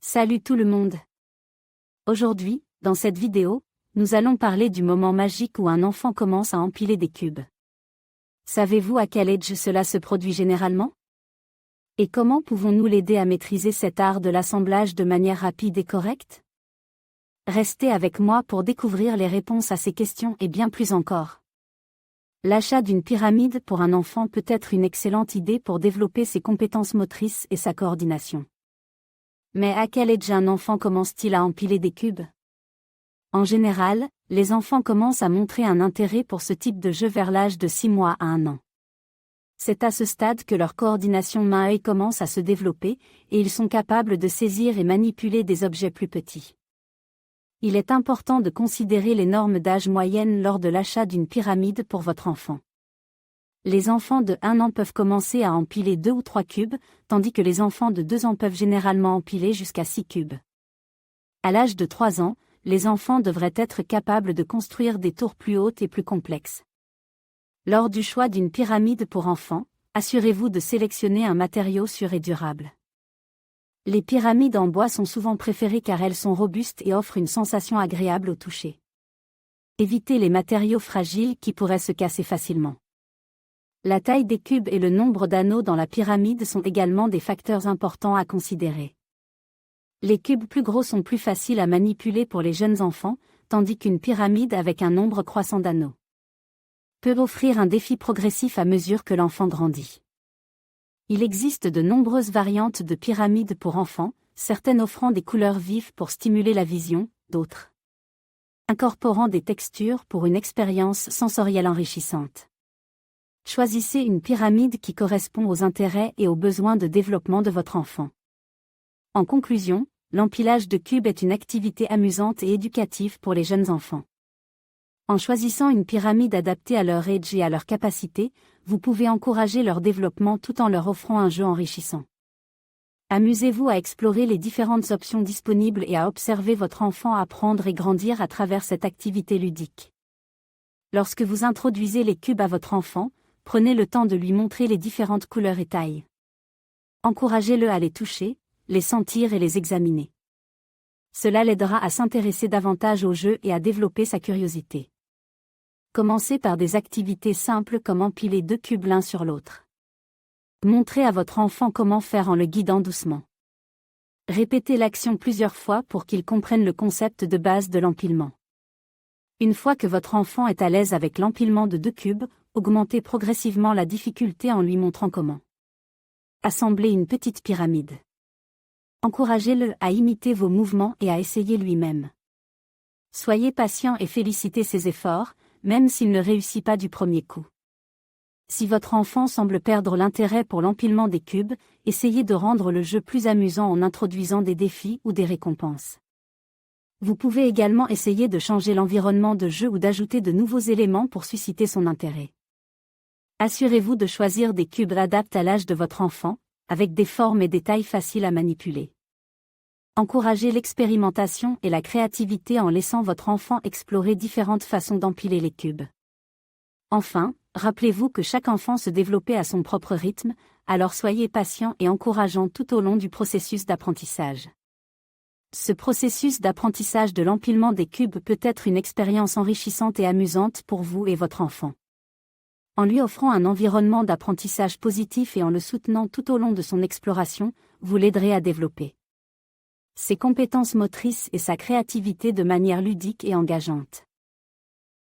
Salut tout le monde! Aujourd'hui, dans cette vidéo, nous allons parler du moment magique où un enfant commence à empiler des cubes. Savez-vous à quel âge cela se produit généralement? Et comment pouvons-nous l'aider à maîtriser cet art de l'assemblage de manière rapide et correcte? Restez avec moi pour découvrir les réponses à ces questions et bien plus encore. L'achat d'une pyramide pour un enfant peut être une excellente idée pour développer ses compétences motrices et sa coordination. Mais à quel âge un enfant commence-t-il à empiler des cubes? En général, les enfants commencent à montrer un intérêt pour ce type de jeu vers l'âge de 6 mois à 1 an. C'est à ce stade que leur coordination main-œil commence à se développer, et ils sont capables de saisir et manipuler des objets plus petits. Il est important de considérer les normes d'âge moyennes lors de l'achat d'une pyramide pour votre enfant. Les enfants de 1 an peuvent commencer à empiler 2 ou 3 cubes, tandis que les enfants de 2 ans peuvent généralement empiler jusqu'à 6 cubes. À l'âge de 3 ans, les enfants devraient être capables de construire des tours plus hautes et plus complexes. Lors du choix d'une pyramide pour enfants, assurez-vous de sélectionner un matériau sûr et durable. Les pyramides en bois sont souvent préférées car elles sont robustes et offrent une sensation agréable au toucher. Évitez les matériaux fragiles qui pourraient se casser facilement. La taille des cubes et le nombre d'anneaux dans la pyramide sont également des facteurs importants à considérer. Les cubes plus gros sont plus faciles à manipuler pour les jeunes enfants, tandis qu'une pyramide avec un nombre croissant d'anneaux peut offrir un défi progressif à mesure que l'enfant grandit. Il existe de nombreuses variantes de pyramides pour enfants, certaines offrant des couleurs vives pour stimuler la vision, d'autres incorporant des textures pour une expérience sensorielle enrichissante. Choisissez une pyramide qui correspond aux intérêts et aux besoins de développement de votre enfant. En conclusion, l'empilage de cubes est une activité amusante et éducative pour les jeunes enfants. En choisissant une pyramide adaptée à leur âge et à leurs capacités, vous pouvez encourager leur développement tout en leur offrant un jeu enrichissant. Amusez-vous à explorer les différentes options disponibles et à observer votre enfant apprendre et grandir à travers cette activité ludique. Lorsque vous introduisez les cubes à votre enfant, prenez le temps de lui montrer les différentes couleurs et tailles. Encouragez-le à les toucher, les sentir et les examiner. Cela l'aidera à s'intéresser davantage au jeu et à développer sa curiosité. Commencez par des activités simples comme empiler 2 cubes l'un sur l'autre. Montrez à votre enfant comment faire en le guidant doucement. Répétez l'action plusieurs fois pour qu'il comprenne le concept de base de l'empilement. Une fois que votre enfant est à l'aise avec l'empilement de 2 cubes, augmentez progressivement la difficulté en lui montrant comment assembler une petite pyramide. Encouragez-le à imiter vos mouvements et à essayer lui-même. Soyez patient et félicitez ses efforts, même s'il ne réussit pas du premier coup. Si votre enfant semble perdre l'intérêt pour l'empilement des cubes, essayez de rendre le jeu plus amusant en introduisant des défis ou des récompenses. Vous pouvez également essayer de changer l'environnement de jeu ou d'ajouter de nouveaux éléments pour susciter son intérêt. Assurez-vous de choisir des cubes adaptés à l'âge de votre enfant, avec des formes et des tailles faciles à manipuler. Encouragez l'expérimentation et la créativité en laissant votre enfant explorer différentes façons d'empiler les cubes. Enfin, rappelez-vous que chaque enfant se développe à son propre rythme, alors soyez patient et encourageant tout au long du processus d'apprentissage. Ce processus d'apprentissage de l'empilement des cubes peut être une expérience enrichissante et amusante pour vous et votre enfant. En lui offrant un environnement d'apprentissage positif et en le soutenant tout au long de son exploration, vous l'aiderez à développer ses compétences motrices et sa créativité de manière ludique et engageante.